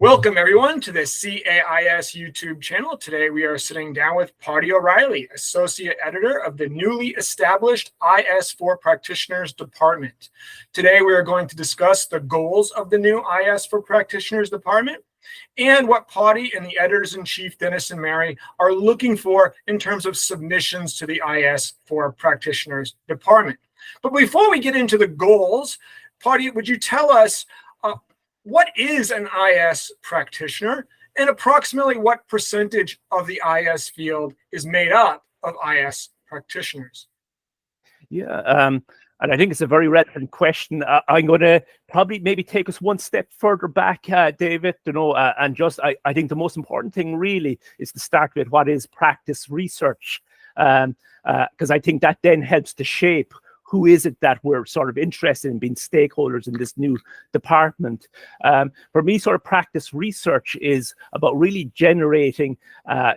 Welcome, everyone, to the CAIS YouTube channel. Today, we are sitting down with Paidi O'Reilly, Associate Editor of the newly established IS for Practitioners Department. Today, we are going to discuss the goals of the new IS for Practitioners Department and what Paidi and the Editors-in-Chief, Dennis and Mary, are looking for in terms of submissions to the IS for Practitioners Department. But before we get into the goals, Paidi, would you tell us what is an IS practitioner, and approximately what percentage of the IS field is made up of IS practitioners? Yeah, and I think it's a very relevant question. I'm going to probably maybe take us one step further back, David, and just I think the most important thing really is to start with what is practice research, because I think that then helps to shape who is it that we're sort of interested in being stakeholders in this new department. For me, sort of practice research is about really generating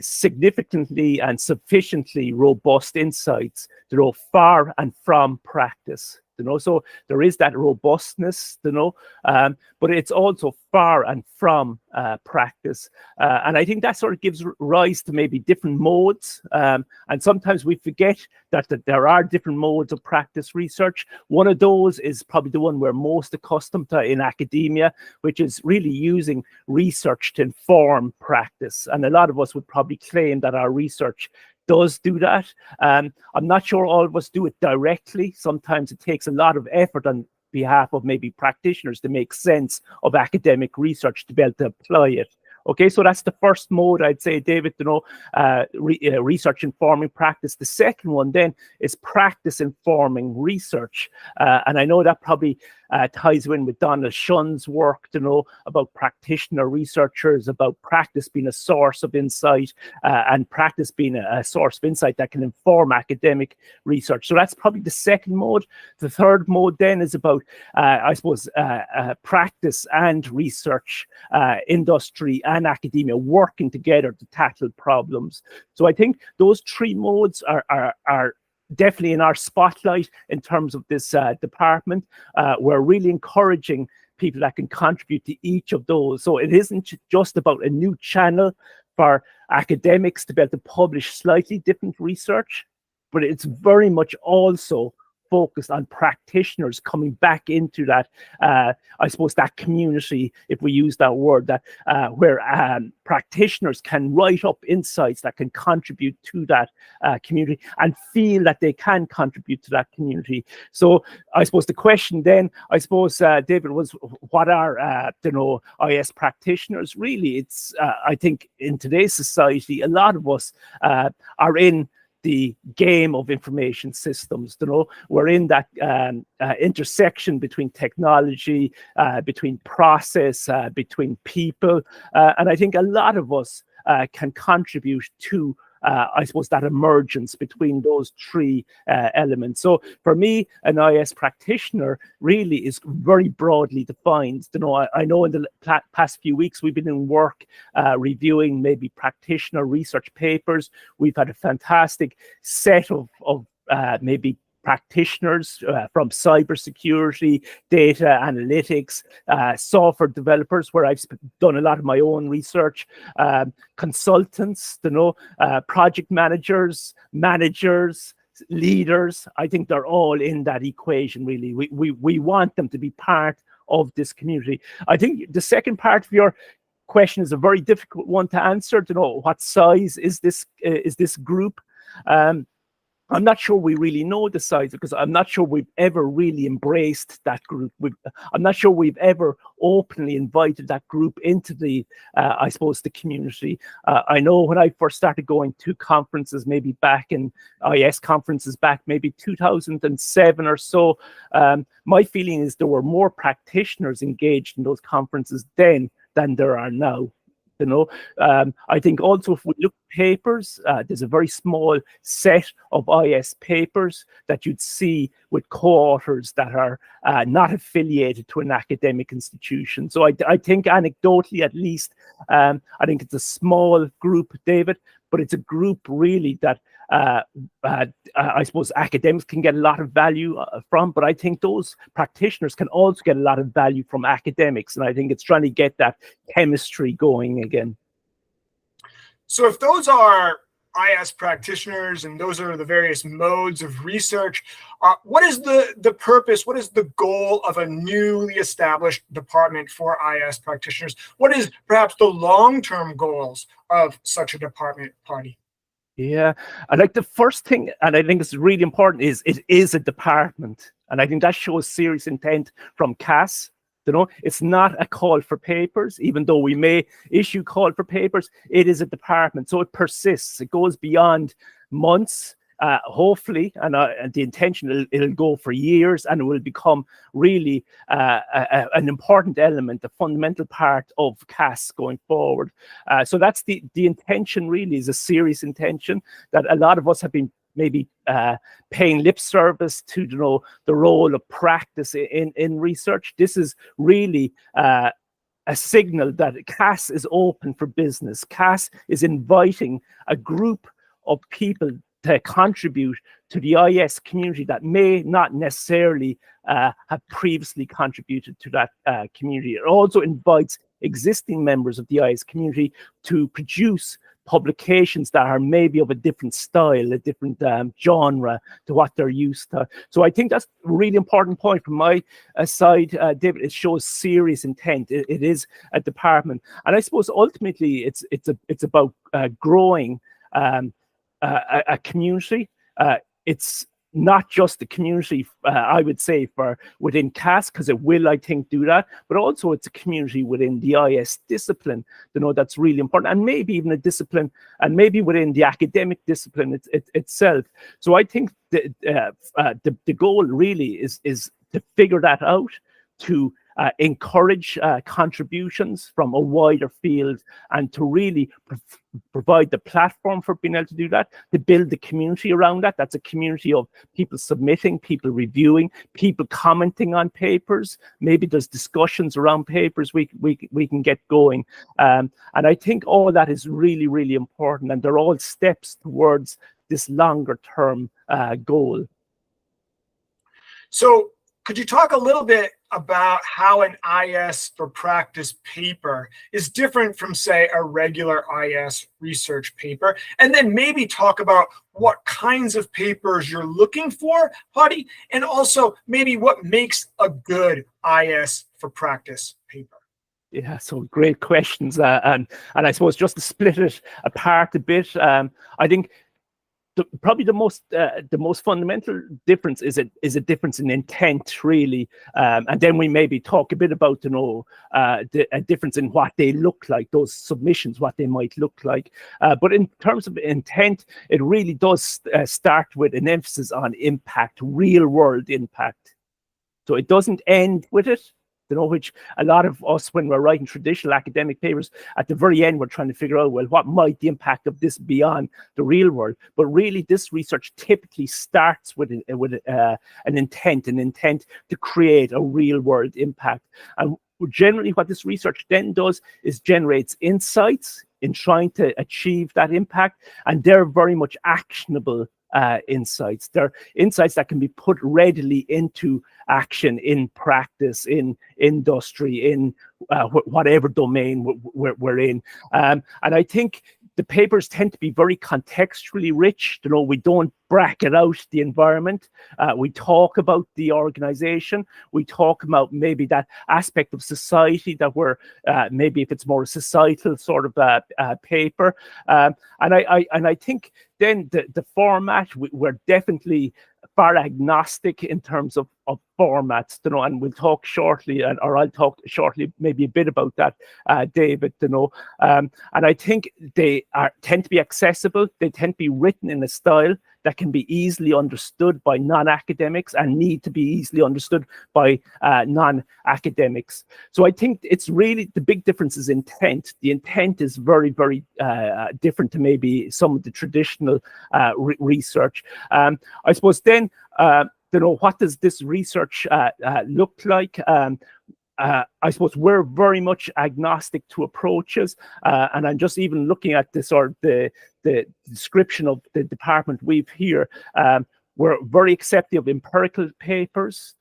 significantly and sufficiently robust insights to know for and from practice. So there is that robustness, but it's also for and from practice. And I think that sort of gives rise to maybe different modes. And sometimes we forget that there are different modes of practice research. One of those is probably the one we're most accustomed to in academia, which is really using research to inform practice. And a lot of us would probably claim that our research does do that. I'm not sure all of us do it directly. Sometimes it takes a lot of effort on behalf of maybe practitioners to make sense of academic research to be able to apply it. Okay, so that's the first mode, I'd say, David, research informing practice. The second one then is practice informing research. And I know that probably ties in with Donald Shunn's work, about practitioner researchers, about practice being a source of insight, and practice being a source of insight that can inform academic research. So that's probably the second mode. The third mode then is about, practice and research, industry and academia working together to tackle problems. So I think those three modes are definitely in our spotlight in terms of this department. We're really encouraging people that can contribute to each of those. So it isn't just about a new channel for academics to be able to publish slightly different research, but it's very much also focused on practitioners coming back into that, that community, if we use that word, that where practitioners can write up insights that can contribute to that community and feel that they can contribute to that community. So I suppose the question then, David, was what are, IS practitioners? Really, it's, I think in today's society, a lot of us are in the game of information systems. We're in that intersection between technology, between process, between people, and I think a lot of us can contribute to that emergence between those three elements. So for me, an IS practitioner really is very broadly defined. I know in the past few weeks we've been in work reviewing maybe practitioner research papers. We've had a fantastic set of maybe practitioners from cybersecurity, data analytics, software developers, where I've done a lot of my own research, consultants, project managers, leaders. I think they're all in that equation, really. We want them to be part of this community. I think the second part of your question is a very difficult one to answer. What size is this group? I'm not sure we really know the size, because I'm not sure we've ever really embraced that group. I'm not sure we've ever openly invited that group into the community. I know when I first started going to conferences, maybe back in IS conferences back maybe 2007 or so, my feeling is there were more practitioners engaged in those conferences then than there are now. I think also if we look at papers, there's a very small set of IS papers that you'd see with co-authors that are not affiliated to an academic institution. So I think anecdotally, at least, I think it's a small group, David, but it's a group really that I suppose academics can get a lot of value from, but I think those practitioners can also get a lot of value from academics. And I think it's trying to get that chemistry going again. So if those are IS practitioners and those are the various modes of research, what is the purpose, what is the goal of a newly established department for IS practitioners? What is perhaps the long-term goals of such a department, Paidi? Yeah, I like the first thing, and I think it's really important, is it is a department. And I think that shows serious intent from CAIS. You know, it's not a call for papers, even though we may issue call for papers. It is a department, so it persists. It goes beyond months, hopefully, and the intention it'll go for years, and it will become really an important element, a fundamental part of CAIS going forward. So that's the intention. Really, is a serious intention that a lot of us have been maybe paying lip service to, you know, the role of practice in research. This is really a signal that CAIS is open for business. CAIS is inviting a group of people to contribute to the IS community that may not necessarily have previously contributed to that community. It also invites existing members of the IS community to produce publications that are maybe of a different style, a different genre to what they're used to. So I think that's a really important point from my side, David. It shows serious intent. It is a department, and I suppose ultimately it's about growing a community. It's not just the community, I would say, for within CAIS, because it will, I think, do that, but also it's a community within the IS discipline, you know, that's really important, and maybe even a discipline, and maybe within the academic discipline itself. So I think the goal really is to figure that out, to encourage contributions from a wider field, and to really provide the platform for being able to do that, to build the community around that. That's a community of people submitting, people reviewing, people commenting on papers. Maybe there's discussions around papers we can get going. And I think all that is really, really important, and they're all steps towards this longer term goal. So could you talk a little bit about how an IS for practice paper is different from, say, a regular IS research paper? And then maybe talk about what kinds of papers you're looking for, Paidi, and also maybe what makes a good IS for practice paper. Yeah, so great questions. And I suppose just to split it apart a bit, I think probably the most fundamental difference is a difference in intent, really, and then we maybe talk a bit about, you know, a difference in what they look like, those submissions, what they might look like. But in terms of intent, it really does start with an emphasis on impact, real world impact. So it doesn't end with it, you know, which a lot of us, when we're writing traditional academic papers, at the very end, we're trying to figure out, well, what might the impact of this be on the real world? But really, this research typically starts with an intent to create a real world impact. And generally, what this research then does is generates insights in trying to achieve that impact, and they're very much actionable insights. They're insights that can be put readily into action in practice, in industry, in whatever domain we're in. And I think the papers tend to be very contextually rich. You know, we don't bracket out the environment. We talk about the organization. We talk about maybe that aspect of society that we're, maybe if it's more a societal sort of paper. And I think then the format, we're definitely far agnostic in terms of formats, you know, and we'll talk shortly, or I'll talk shortly maybe a bit about that, David, you know. And I think they tend to be accessible. They tend to be written in a style that can be easily understood by non-academics and need to be easily understood by non-academics. So I think it's really, the big difference is intent. The intent is very, very different to maybe some of the traditional research. I suppose then, you know, what does this research look like? I suppose we're very much agnostic to approaches, and I'm just even looking at the description of the department we've here. We're very accepting of empirical papers,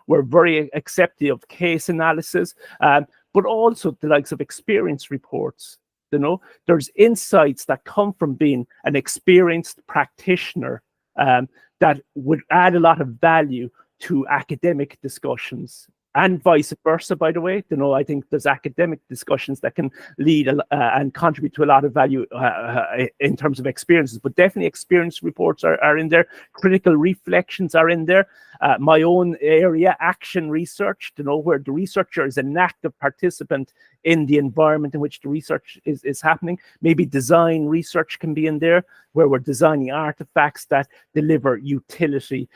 we're very accepting of case analysis, but also the likes of experience reports. There's insights that come from being an experienced practitioner that would add a lot of value to academic discussions. And vice versa, by the way. I think there's academic discussions that can lead and contribute to a lot of value in terms of experiences, but definitely experience reports are in there. Critical reflections are in there. My own area, action research, where the researcher is an active participant in the environment in which the research is happening. Maybe design research can be in there, where we're designing artifacts that deliver utility.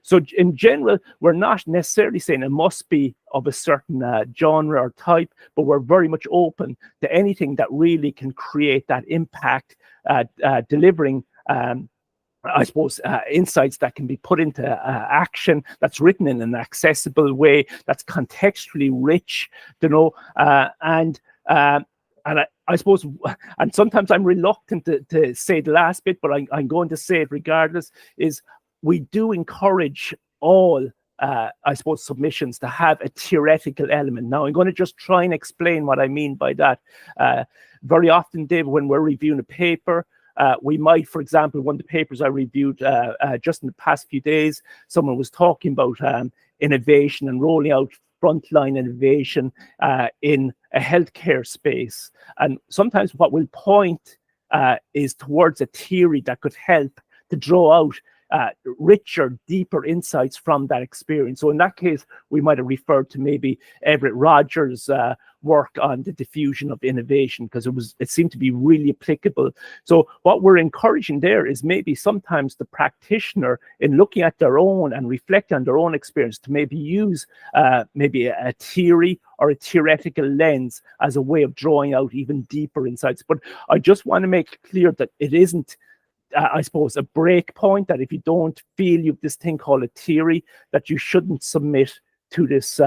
So in general, we're not necessarily saying it must be of a certain genre or type, but we're very much open to anything that really can create that impact, delivering I suppose insights that can be put into action, that's written in an accessible way, that's contextually rich, and I suppose, and sometimes I'm reluctant to say the last bit, but I'm going to say it regardless, is we do encourage all I suppose submissions to have a theoretical element. Now I'm going to just try and explain what I mean by that. Very often, Dave, when we're reviewing a paper, we might, for example, one of the papers I reviewed just in the past few days, someone was talking about innovation and rolling out frontline innovation in a healthcare space. And sometimes what we'll point is towards a theory that could help to draw out richer, deeper insights from that experience. So in that case, we might have referred to maybe Everett Rogers' work on the diffusion of innovation, because it seemed to be really applicable. So what we're encouraging there is maybe sometimes the practitioner, in looking at their own and reflecting on their own experience, to maybe use maybe a theory or a theoretical lens as a way of drawing out even deeper insights. But I just want to make it clear that it isn't I suppose a break point, that if you don't feel you've this thing called a theory, that you shouldn't submit to this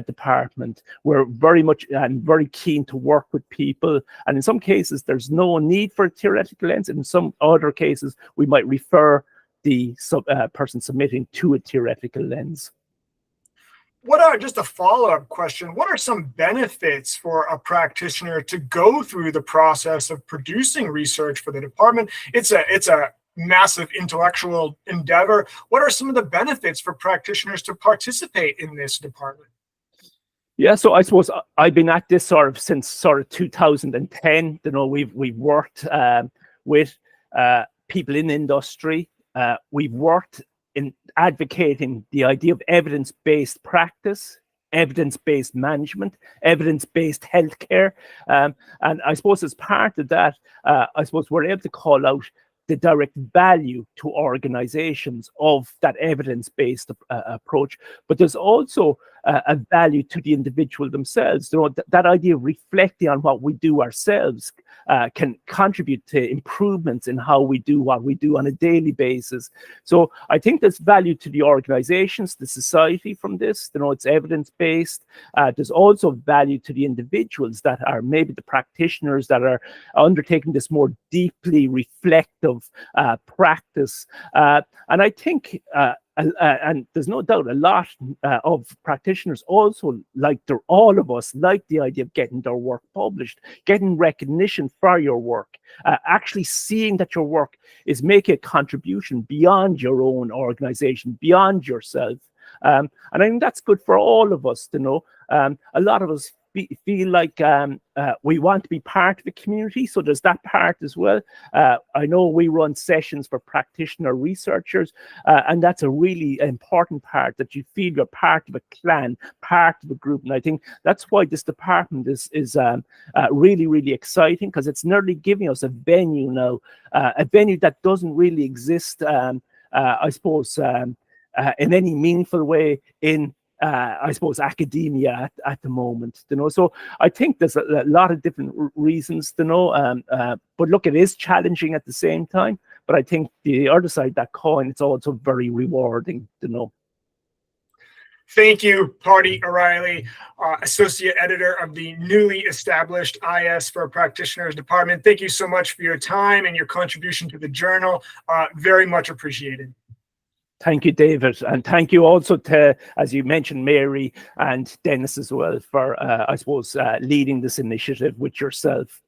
department. We're very much and very keen to work with people, and in some cases there's no need for a theoretical lens, and in some other cases we might refer the person submitting to a theoretical lens. What are, just a follow-up question, what are some benefits for a practitioner to go through the process of producing research for the department? It's a massive intellectual endeavor. What are some of the benefits for practitioners to participate in this department? Yeah, so I suppose I've been at this since 2010. We've worked with people in industry. We've worked in advocating the idea of evidence-based practice, evidence-based management, evidence-based healthcare. And I suppose as part of that, I suppose we're able to call out the direct value to organizations of that evidence-based approach. But there's also a value to the individual themselves. That idea of reflecting on what we do ourselves can contribute to improvements in how we do what we do on a daily basis. So I think there's value to the organizations, the society from this. It's evidence-based. There's also value to the individuals that are maybe the practitioners that are undertaking this more deeply reflective practice. And I think and there's no doubt a lot of practitioners also all of us like the idea of getting their work published, getting recognition for your work, actually seeing that your work is making a contribution beyond your own organization, beyond yourself. And I think that's good for all of us to know. A lot of us feel like we want to be part of the community, so there's that part as well. I know we run sessions for practitioner researchers, and that's a really important part, that you feel you're part of a clan, part of a group. And I think that's why this department is really, really exciting, because it's nearly giving us a venue now, a venue that doesn't really exist, I suppose, in any meaningful way in I suppose academia at the moment, So I think there's a lot of different reasons, but look, it is challenging at the same time. But I think the other side of that coin, it's also very rewarding, Thank you, Paidi O'Reilly, Associate Editor of the newly established IS for Practitioners Department. Thank you so much for your time and your contribution to the journal. Very much appreciated. Thank you, David. And thank you also to, as you mentioned, Mary and Dennis as well for, I suppose, leading this initiative with yourself.